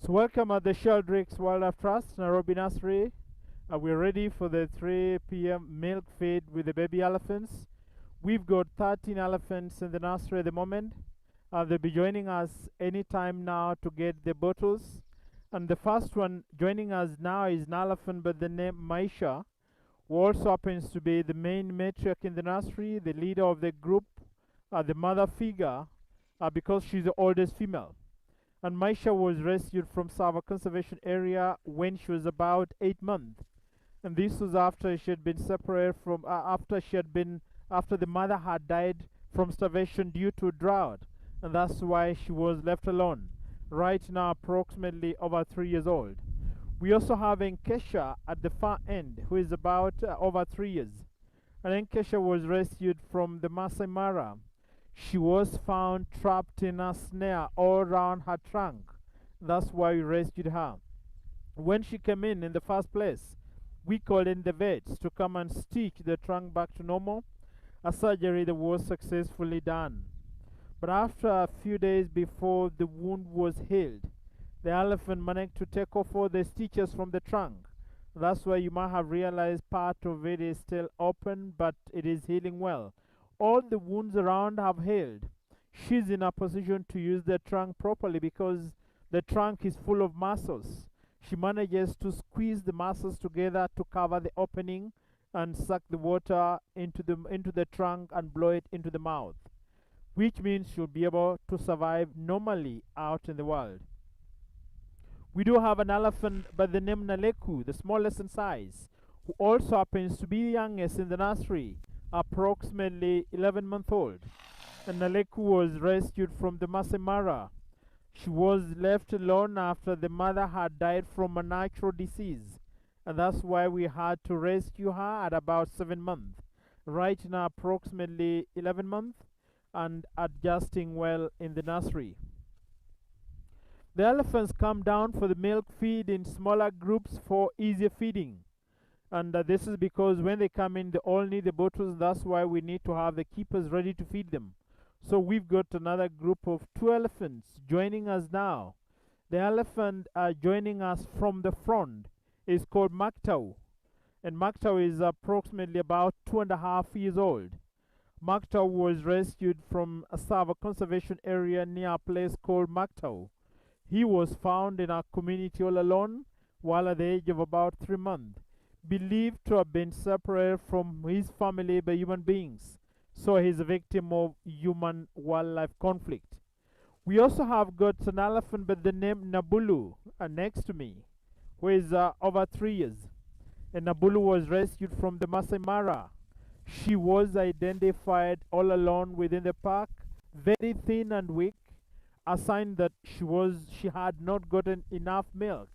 So welcome at the Sheldrick Wildlife Trust, Nairobi Nursery. We're ready for the 3 p.m. milk feed with the baby elephants. We've got 13 elephants in the nursery at the moment. They'll be joining us anytime now to get the bottles. And the first one joining us now is an elephant by the name Maisha, who also happens to be the main matriarch in the nursery, the leader of the group, the mother figure, because she's the oldest female. And Maisha was rescued from Sava Conservation Area when she was about 8 months. And this was after she had been separated from, after the mother had died from starvation due to drought. And that's why she was left alone. Right now, approximately over 3 years old. We also have Nkesha at the far end, who is about over 3 years. And Nkesha was rescued from the Masai Mara. She was found trapped in a snare all around her trunk. That's why we rescued her. When she came in the first place, we called in the vets to come and stitch the trunk back to normal, a surgery that was successfully done. But after a few days before the wound was healed, the elephant managed to take off all the stitches from the trunk. That's why you might have realized part of it is still open, but it is healing well. All the wounds around have healed. She's in a position to use the trunk properly because the trunk is full of muscles. She manages to squeeze the muscles together to cover the opening and suck the water into the trunk and blow it into the mouth, which means she'll be able to survive normally out in the world. We do have an elephant by the name Naleku, the smallest in size, who also happens to be the youngest in the nursery, approximately 11-month-old. And Naleku was rescued from the Masai Mara. She was left alone after the mother had died from a natural disease, and that's why we had to rescue her at about 7 months. Right now, approximately 11 months, and adjusting well in the nursery. The elephants come down for the milk feed in smaller groups for easier feeding. And this is because when they come in, they all need the bottles. That's why we need to have the keepers ready to feed them. So we've got another group of 2 elephants joining us now. The elephant joining us from the front is called Maktau. And Maktau is approximately about 2.5 years old. Maktau was rescued from a Sava Conservation Area near a place called Maktau. He was found in our community all alone while at the age of about 3 months, believed to have been separated from his family by human beings, so he's a victim of human-wildlife conflict. We also have got an elephant by the name Nabulu next to me, who is over 3 years. And Nabulu was rescued from the Masai Mara. She was identified all alone within the park, very thin and weak, a sign that she had not gotten enough milk.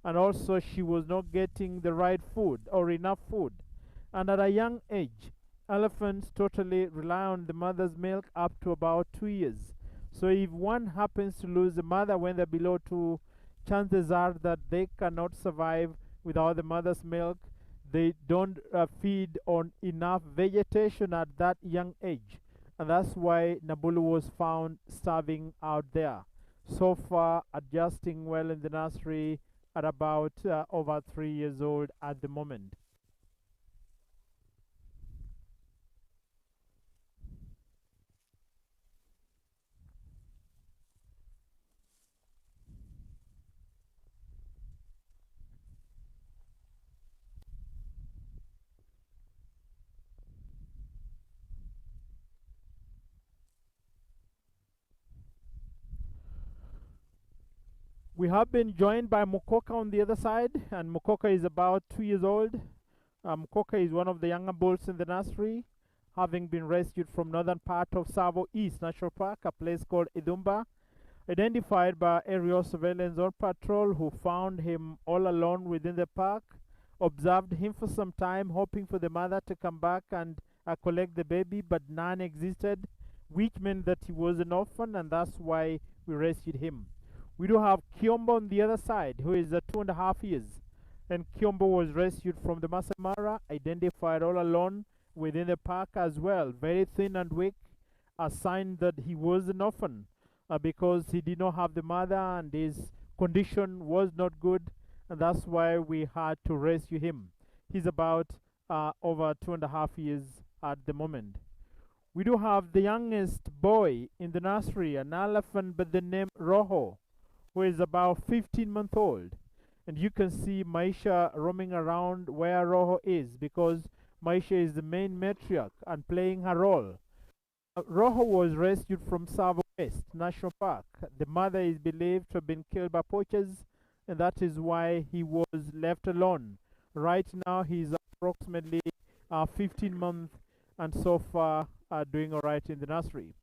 And also she was not getting the right food or enough food. And at a young age, elephants totally rely on the mother's milk up to about 2 years. So if one happens to lose the mother when they're below 2, chances are that they cannot survive without the mother's milk. They don't feed on enough vegetation at that young age. And that's why Nabulu was found starving out there. So far, adjusting well in the nursery at about over 3 years old at the moment. We have been joined by Mukoka on the other side, and Mukoka is about 2 years old. Mukoka is one of the younger bulls in the nursery, having been rescued from northern part of Savo East National Park, a place called Idumba, identified by aerial surveillance on patrol, who found him all alone within the park, observed him for some time, hoping for the mother to come back and collect the baby, but none existed, which meant that he was an orphan, and that's why we rescued him. We do have Kiombo on the other side, who is 2.5 years. And Kiombo was rescued from the Masai Mara, identified all alone within the park as well. Very thin and weak, a sign that he was an orphan because he did not have the mother and his condition was not good, and that's why we had to rescue him. He's about over 2.5 years at the moment. We do have the youngest boy in the nursery, an elephant by the name Roho, who is about 15 months old. And you can see Maisha roaming around where Roho is, because Maisha is the main matriarch and playing her role. Roho was rescued from Savo West National Park. The mother is believed to have been killed by poachers, and that is why he was left alone. Right now, he's approximately 15 months and so far doing all right in the nursery.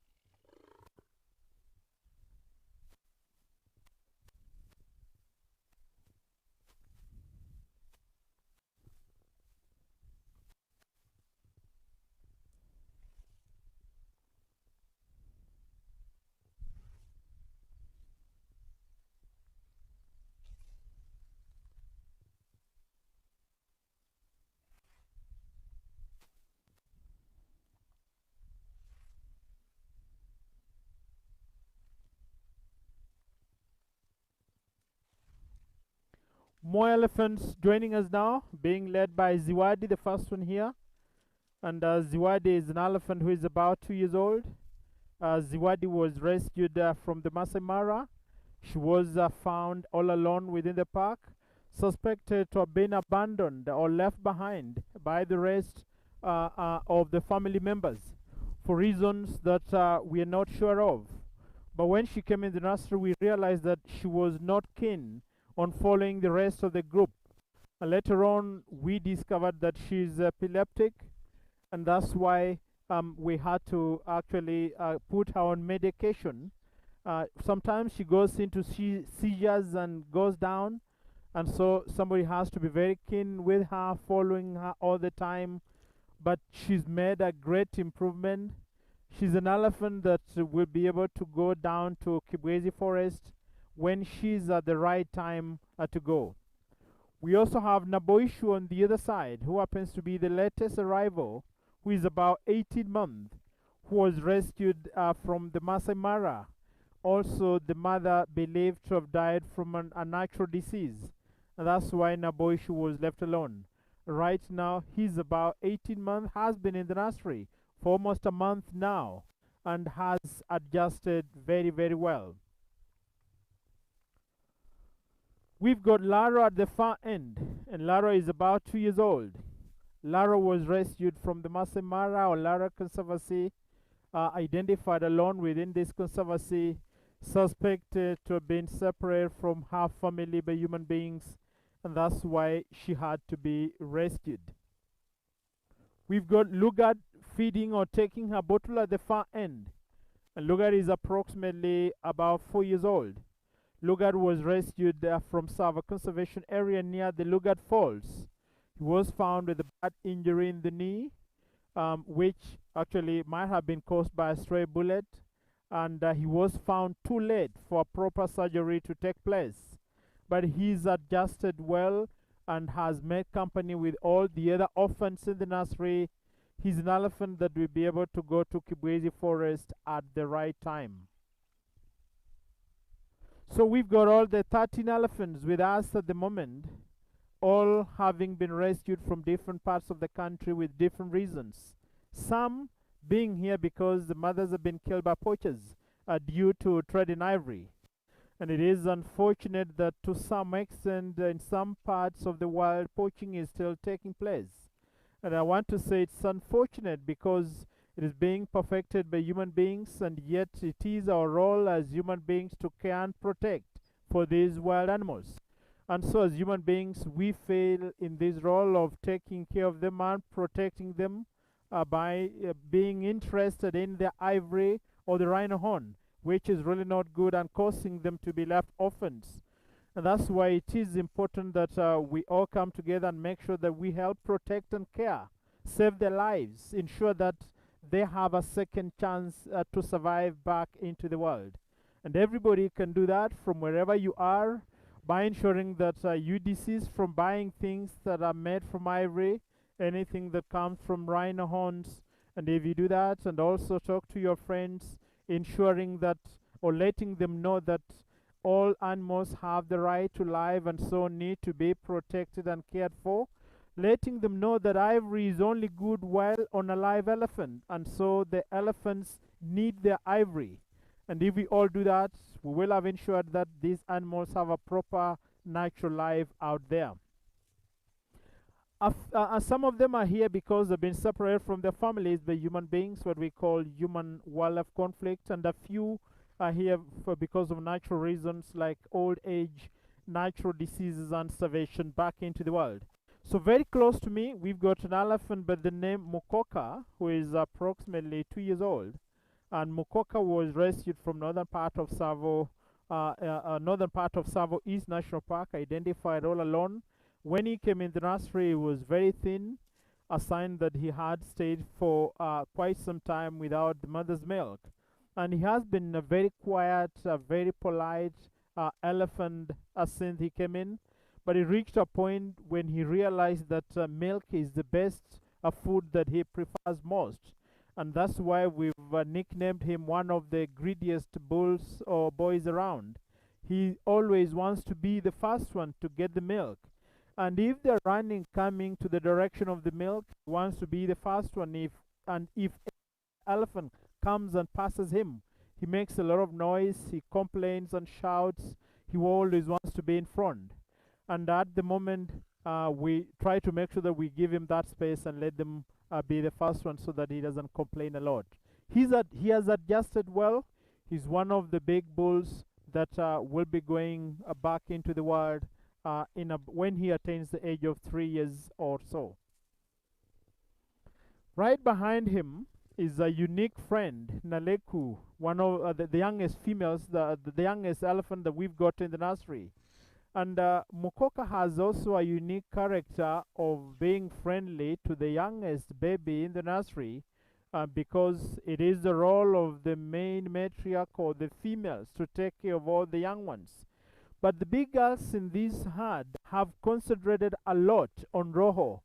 More elephants joining us now, being led by Ziwadi, the first one here. And Ziwadi is an elephant who is about 2 years old. Ziwadi was rescued from the Masai Mara. She was found all alone within the park, suspected to have been abandoned or left behind by the rest of the family members for reasons that we are not sure of. But when she came in the nursery, we realized that she was not keen on following the rest of the group. And later on, we discovered that she's epileptic, and that's why we had to actually put her on medication. Sometimes she goes into seizures and goes down, and so somebody has to be very keen with her, following her all the time. But she's made a great improvement. She's an elephant that will be able to go down to Kibwezi Forest when she's at the right time to go. We also have Naboishu on the other side, who happens to be the latest arrival, who is about 18 months, who was rescued from the Masai Mara. Also, the mother believed to have died from a natural disease, and that's why Naboishu was left alone. Right now, he's about 18 months, has been in the nursery for almost a month now, and has adjusted very, very well. We've got Lara at the far end, and Lara is about 2 years old. Lara was rescued from the Masai Mara or Lara Conservancy, identified alone within this conservancy, suspected to have been separated from her family by human beings, and that's why she had to be rescued. We've got Lugard feeding or taking her bottle at the far end, and Lugard is approximately about 4 years old. Lugard was rescued from Sava Conservation Area near the Lugard Falls. He was found with a bad injury in the knee, which actually might have been caused by a stray bullet, and he was found too late for proper surgery to take place. But he's adjusted well and has made company with all the other orphans in the nursery. He's an elephant that will be able to go to Kibwezi Forest at the right time. So we've got all the 13 elephants with us at the moment, all having been rescued from different parts of the country with different reasons. Some being here because the mothers have been killed by poachers due to trade in ivory. And it is unfortunate that to some extent in some parts of the world poaching is still taking place. And I want to say it's unfortunate because it is being perfected by human beings, and yet it is our role as human beings to care and protect for these wild animals. And so as human beings, we fail in this role of taking care of them and protecting them by being interested in the ivory or the rhino horn, which is really not good and causing them to be left orphans. And that's why it is important that we all come together and make sure that we help protect and care, save their lives, ensure that they have a second chance to survive back into the world. And everybody can do that from wherever you are by ensuring that you desist from buying things that are made from ivory, anything that comes from rhino horns. And if you do that, and also talk to your friends, ensuring that or letting them know that all animals have the right to life and so need to be protected and cared for, letting them know that ivory is only good while on a live elephant, and so the elephants need their ivory. And if we all do that, we will have ensured that these animals have a proper natural life out there. Some of them are here because they've been separated from their families by human beings, what we call human wildlife conflict, and a few are here because of natural reasons like old age, natural diseases, and starvation back into the world. So very close to me, we've got an elephant by the name Mukoka, who is approximately 2 years old. And Mukoka was rescued from northern part of Tsavo East National Park, identified all alone. When he came in the nursery, he was very thin, a sign that he had stayed for quite some time without the mother's milk. And he has been a very quiet, very polite elephant since he came in. But he reached a point when he realized that milk is the best food that he prefers most. And that's why we've nicknamed him one of the greediest bulls or boys around. He always wants to be the first one to get the milk. And if they're running, coming to the direction of the milk, he wants to be the first one. If an elephant comes and passes him, he makes a lot of noise, he complains and shouts. He always wants to be in front. And at the moment, we try to make sure that we give him that space and let them be the first one so that he doesn't complain a lot. He has adjusted well. He's one of the big bulls that will be going back into the world when he attains the age of 3 years or so. Right behind him is a unique friend, Naleku, one of the youngest females, the youngest elephant that we've got in the nursery. And Mukoka has also a unique character of being friendly to the youngest baby in the nursery because it is the role of the main matriarch or the females to take care of all the young ones. But the big girls in this herd have concentrated a lot on Roho.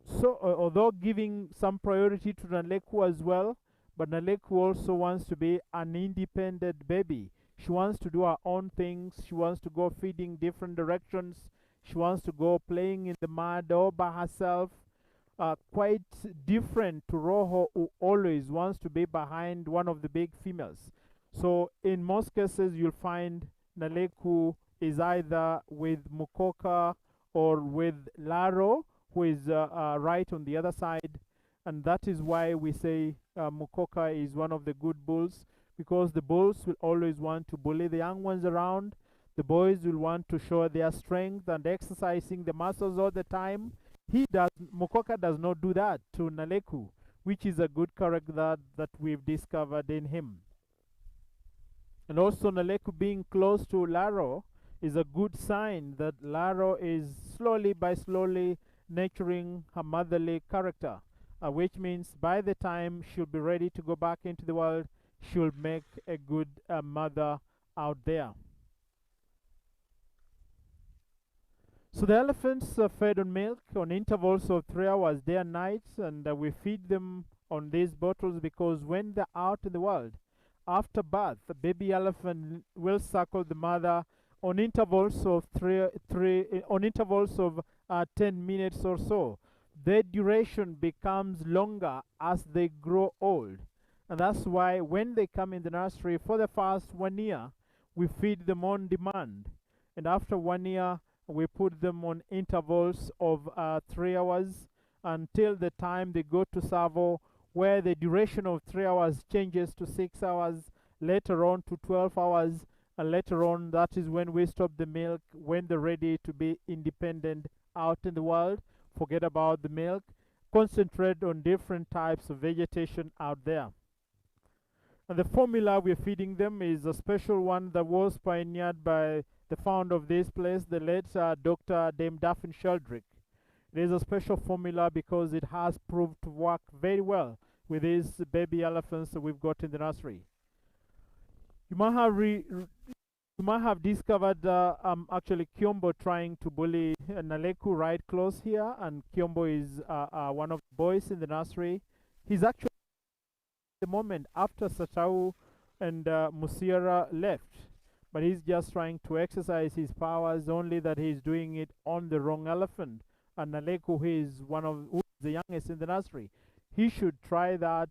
So although giving some priority to Naleku as well, but Naleku also wants to be an independent baby. She wants to do her own things. She wants to go feeding different directions. She wants to go playing in the mud all by herself. Quite different to Roho, who always wants to be behind one of the big females. So in most cases, you'll find Naleku is either with Mukoka or with Laro, who is right on the other side. And that is why we say Mukoka is one of the good bulls, because the bulls will always want to bully the young ones around. The boys will want to show their strength and exercising the muscles all the time. Mukoka does not do that to Naleku, which is a good character that we've discovered in him. And also Naleku being close to Laro is a good sign that Laro is slowly nurturing her motherly character, which means by the time she'll be ready to go back into the world, she'll make a good mother out there. So the elephants are fed on milk on intervals of 3 hours, day and night, and we feed them on these bottles because when they're out in the world, after birth, the baby elephant will suckle the mother on intervals of 10 minutes or so. Their duration becomes longer as they grow old. And that's why when they come in the nursery for the first 1 year, we feed them on demand. And after 1 year, we put them on intervals of 3 hours until the time they go to Tsavo, where the duration of 3 hours changes to 6 hours, later on to 12 hours, and later on, that is when we stop the milk, when they're ready to be independent out in the world. Forget about the milk. Concentrate on different types of vegetation out there. And the formula we're feeding them is a special one that was pioneered by the founder of this place, the late Dr. Dame Daphne Sheldrick. It is a special formula because it has proved to work very well with these baby elephants that we've got in the nursery. You might have discovered actually Kiombo trying to bully Naleku right close here, and Kiombo is one of the boys in the nursery. He's actually at the moment after Satau and Musiera left, but he's just trying to exercise his powers, only that he's doing it on the wrong elephant. And Naleko, who is who is the youngest in the nursery, he should try that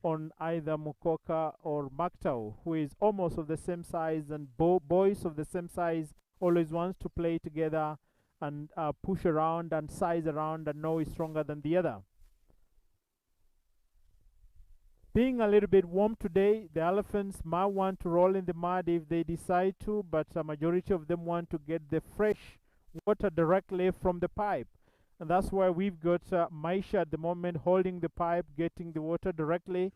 on either Mukoka or Maktau, who is almost of the same size, and boys of the same size always wants to play together and push around and size around and know is stronger than the other. Being a little bit warm today, the elephants might want to roll in the mud if they decide to, but a majority of them want to get the fresh water directly from the pipe. And that's why we've got Maisha at the moment holding the pipe, getting the water directly.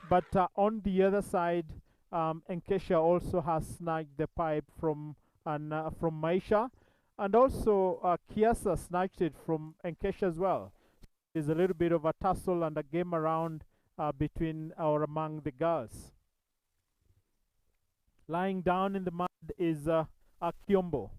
But on the other side, Enkesha also has snatched the pipe from Maisha. And also Kiasa snatched it from Enkesha as well. There's a little bit of a tussle and a game around between or among the girls. Lying down in the mud is a Kiombo.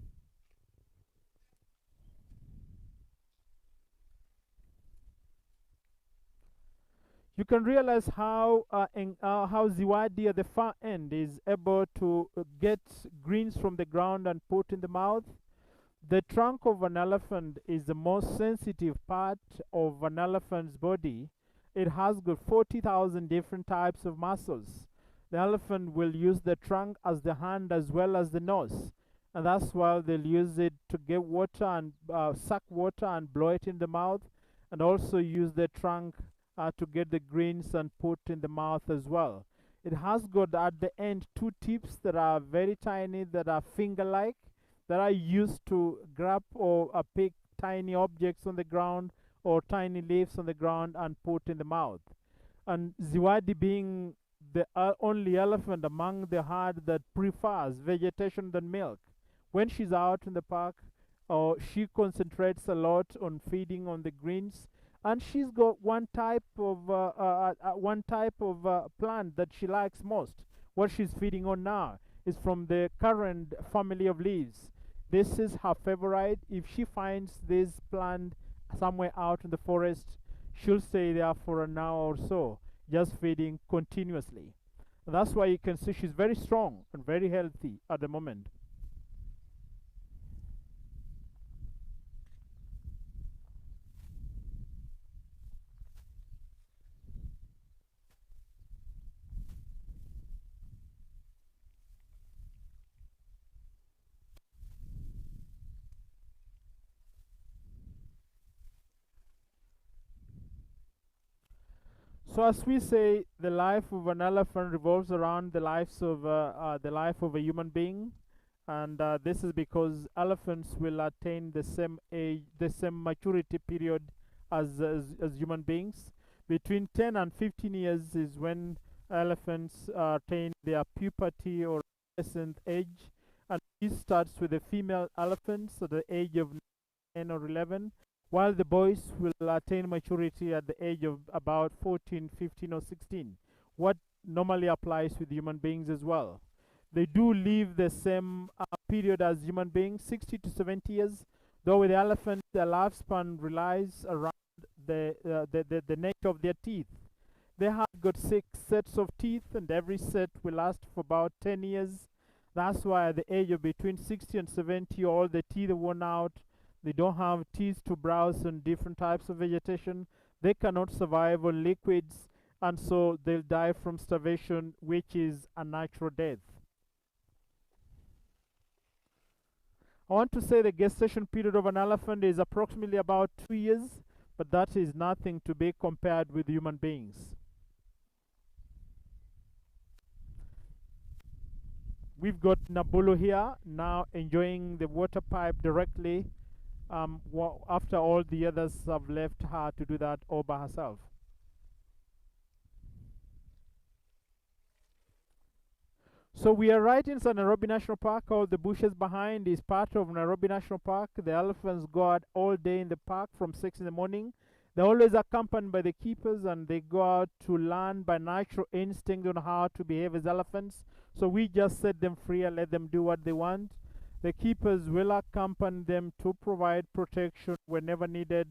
You can realize how Ziwadi at the far end is able to get greens from the ground and put in the mouth. The trunk of an elephant is the most sensitive part of an elephant's body. It has got 40,000 different types of muscles. The elephant will use the trunk as the hand as well as the nose, and that's why they'll use it to get water and suck water and blow it in the mouth, and also use the trunk to get the greens and put in the mouth as well. It has got at the end two tips that are very tiny, that are finger-like, that are used to grab or pick tiny objects on the ground or tiny leaves on the ground and put in the mouth. And Ziwadi, being the only elephant among the herd that prefers vegetation than milk, when she's out in the park, she concentrates a lot on feeding on the greens, and she's got one type of plant that she likes most. What she's feeding on now is from the current family of leaves. This is her favorite. If she finds this plant somewhere out in the forest, she'll stay there for an hour or so, just feeding continuously. And that's why you can see she's very strong and very healthy at the moment. So as we say, the life of an elephant revolves around the life of a human being, and this is because elephants will attain the same age, the same maturity period as human beings. Between 10 and 15 years is when elephants attain their puberty or adolescent age, and this starts with the female elephants at the age of 10 or 11, while the boys will attain maturity at the age of about 14, 15, or 16. What normally applies with human beings as well. They do live the same period as human beings, 60 to 70 years, though with the elephant, their lifespan relies around the nature of their teeth. They have got 6 sets of teeth, and every set will last for about 10 years. That's why at the age of between 60 and 70, all the teeth are worn out. They don't have teeth to browse on different types of vegetation. They cannot survive on liquids, and so they'll die from starvation, which is a natural death. I want to say the gestation period of an elephant is approximately about 2 years, but that is nothing to be compared with human beings. We've got Nabulu here now enjoying the water pipe directly after all the others have left her to do that all by herself. So we are right inside Nairobi National Park. All the bushes behind is part of Nairobi National Park. The elephants go out all day in the park from 6 in the morning. They're always accompanied by the keepers, and they go out to learn by natural instinct on how to behave as elephants. So we just set them free and let them do what they want. The keepers will accompany them to provide protection whenever needed,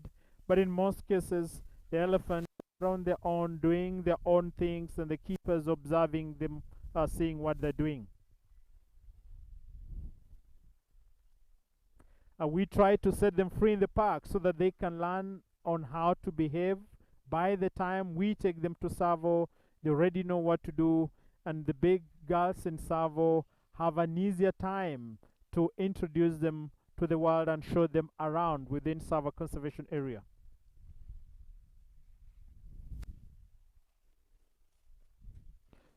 but in most cases, the elephants are on their own, doing their own things, and the keepers observing them, seeing what they're doing. We try to set them free in the park so that they can learn on how to behave. By the time we take them to Savo, they already know what to do, and the big girls in Savo have an easier time to introduce them to the world and show them around within Savo Conservation Area.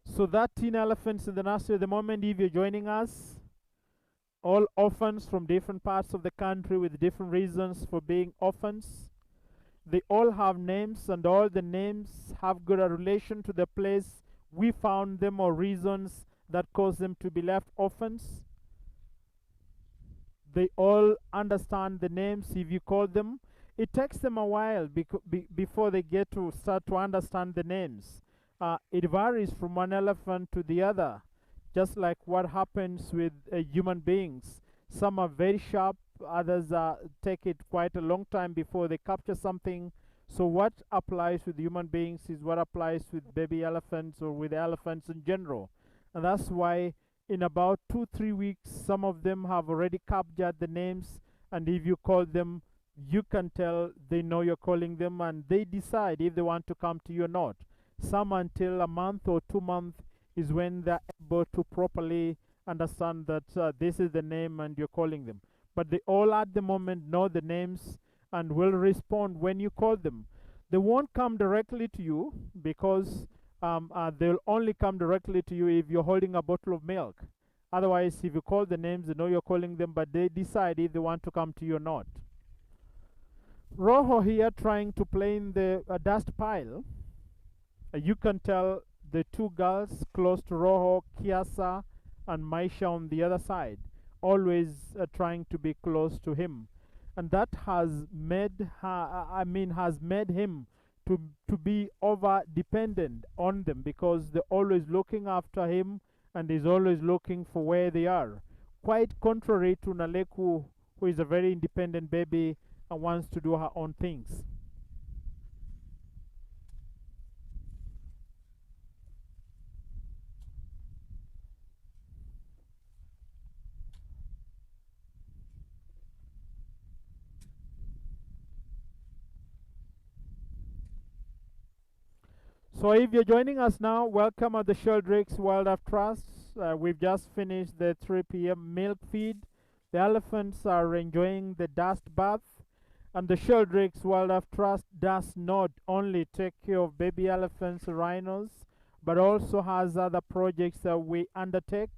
So 13 elephants in the nursery at the moment. If you're joining us, all orphans from different parts of the country with different reasons for being orphans. They all have names, and all the names have got a relation to the place we found them or reasons that caused them to be left orphans. They all understand the names if you call them. It takes them a while before they get to start to understand the names. It varies from one elephant to the other, just like what happens with human beings. Some are very sharp, others take it quite a long time before they capture something. So what applies with human beings is what applies with baby elephants or with elephants in general. And that's why in about 2-3 weeks, some of them have already captured the names, and if you call them, you can tell they know you're calling them, and they decide if they want to come to you or not. Some until a month or 2 months is when they're able to properly understand that this is the name and you're calling them. But they all at the moment know the names and will respond when you call them. They won't come directly to you because they'll only come directly to you if you're holding a bottle of milk. Otherwise, if you call the names, they know you're calling them, but they decide if they want to come to you or not. Rojo here trying to play in the dust pile. You can tell the two girls close to Rojo, Kiasa and Maisha on the other side, always trying to be close to him. And that has made has made him to be over dependent on them, because they're always looking after him and he's always looking for where they are. Quite contrary to Naleku, who is a very independent baby and wants to do her own things. So if you're joining us now, welcome at the Sheldrick Wildlife Trust. We've just finished the 3 p.m. milk feed. The elephants are enjoying the dust bath. And the Sheldrick Wildlife Trust does not only take care of baby elephants and rhinos, but also has other projects that we undertake.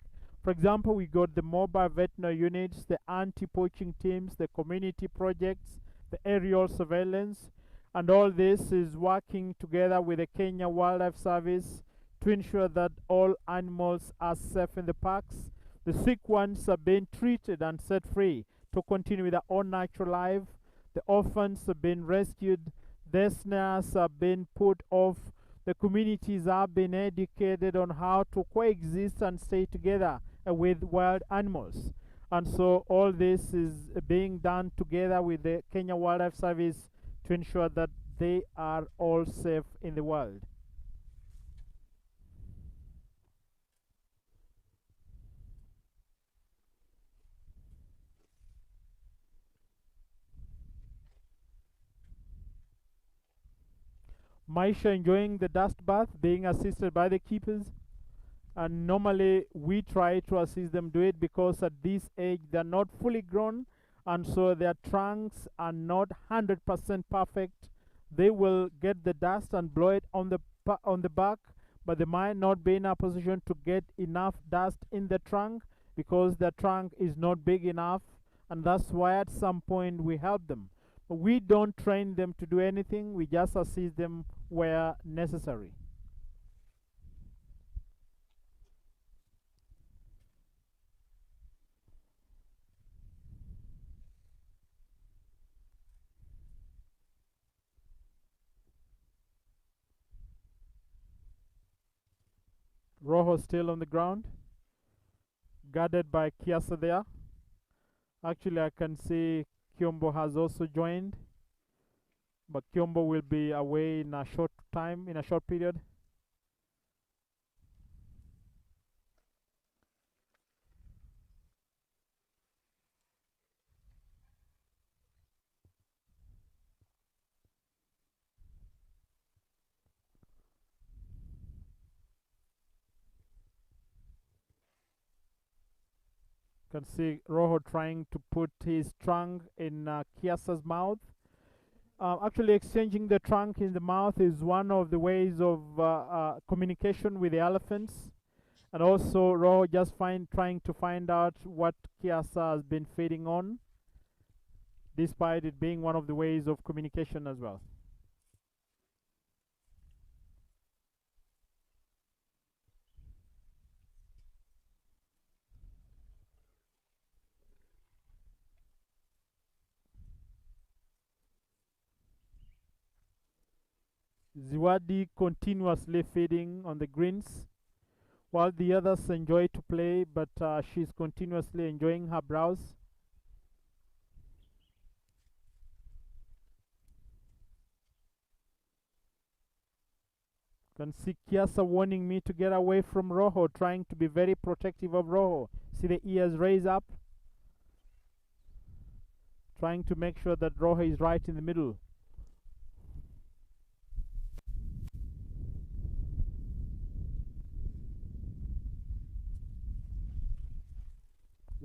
For example, we got the mobile veterinary units, the anti-poaching teams, the community projects, the aerial surveillance, and all this is working together with the Kenya Wildlife Service to ensure that all animals are safe in the parks. The sick ones are being treated and set free to continue with their own natural life. The orphans have been rescued. Their snares have been put off. The communities have been educated on how to coexist and stay together with wild animals. And so all this is being done together with the Kenya Wildlife Service to ensure that they are all safe in the world. Maisha enjoying the dust bath, being assisted by the keepers. And normally we try to assist them do it because at this age they're not fully grown, and so their trunks are not 100% perfect. They will get the dust and blow it on the back, but they might not be in a position to get enough dust in the trunk because the trunk is not big enough, and that's why at some point we help them. But we don't train them to do anything, we just assist them where necessary. Rojo still on the ground, guarded by Kiasa there. Actually, I can see Kiombo has also joined, but Kiombo will be away in a short time, in a short period. can see Rojo trying to put his trunk in Kiasa's mouth. Actually, exchanging the trunk in the mouth is one of the ways of communication with the elephants. And also, Rojo just trying to find out what Kiasa has been feeding on, despite it being one of the ways of communication as well. Ziwadi continuously feeding on the greens, while the others enjoy to play, but she's continuously enjoying her browse. Can see Kiasa warning me to get away from Rojo, trying to be very protective of Rojo. See the ears raise up, trying to make sure that Rojo is right in the middle.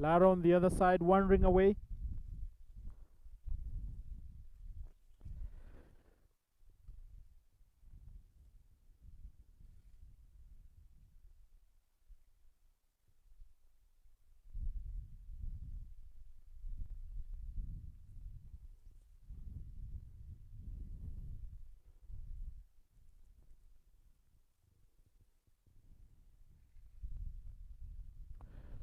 Lara on the other side, wandering away.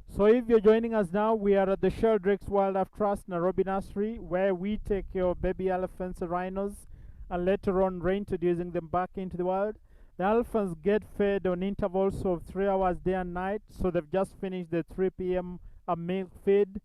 So if you're joining us now, we are at the Sheldrick Wildlife Trust, Nairobi Nursery, where we take care of baby elephants and rhinos, and later on reintroducing them back into the wild. The elephants get fed on intervals of 3 hours day and night, so they've just finished the 3 p.m. milk feed.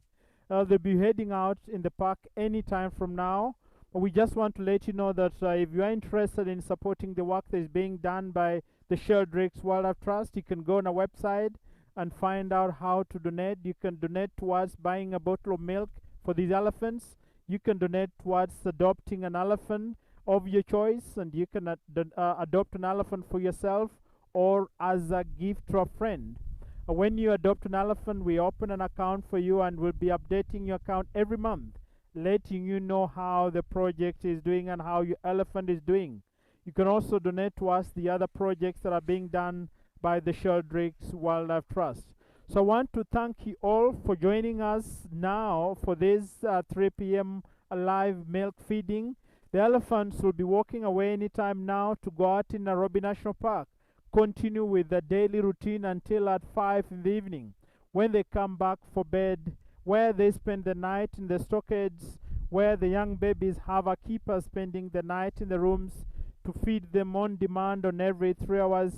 They'll be heading out in the park anytime from now. But we just want to let you know that if you are interested in supporting the work that is being done by the Sheldrick Wildlife Trust, you can go on our website and find out how to donate. You can donate towards buying a bottle of milk for these elephants. You can donate towards adopting an elephant of your choice, and you can adopt an elephant for yourself or as a gift to a friend. When you adopt an elephant, we open an account for you, and we'll be updating your account every month, letting you know how the project is doing and how your elephant is doing. You can also donate to us the other projects that are being done by the Sheldrick Wildlife Trust. So I want to thank you all for joining us now for this 3 p.m. live milk feeding. The elephants will be walking away anytime now to go out in Nairobi National Park. Continue with the daily routine until at 5 in the evening, when they come back for bed, where they spend the night in the stockades, where the young babies have a keeper spending the night in the rooms to feed them on demand on every 3 hours,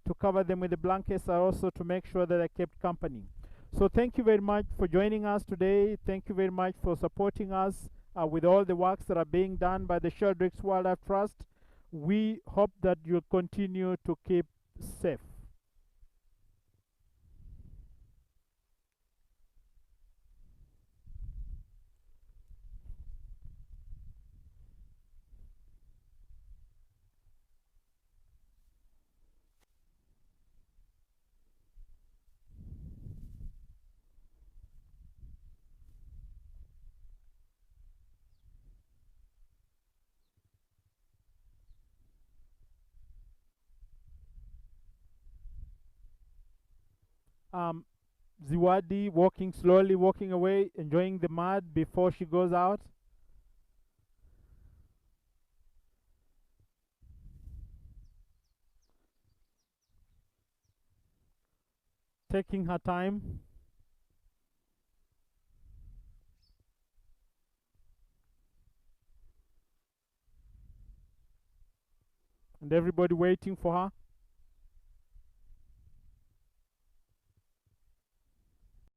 to cover them with the blankets, and also to make sure that they're kept company. So thank you very much for joining us today. Thank you very much for supporting us with all the works that are being done by the Sheldrick Wildlife Trust. We hope that you'll continue to keep safe. Ziwadi walking slowly, walking away, enjoying the mud before she goes out. Taking her time. And everybody waiting for her.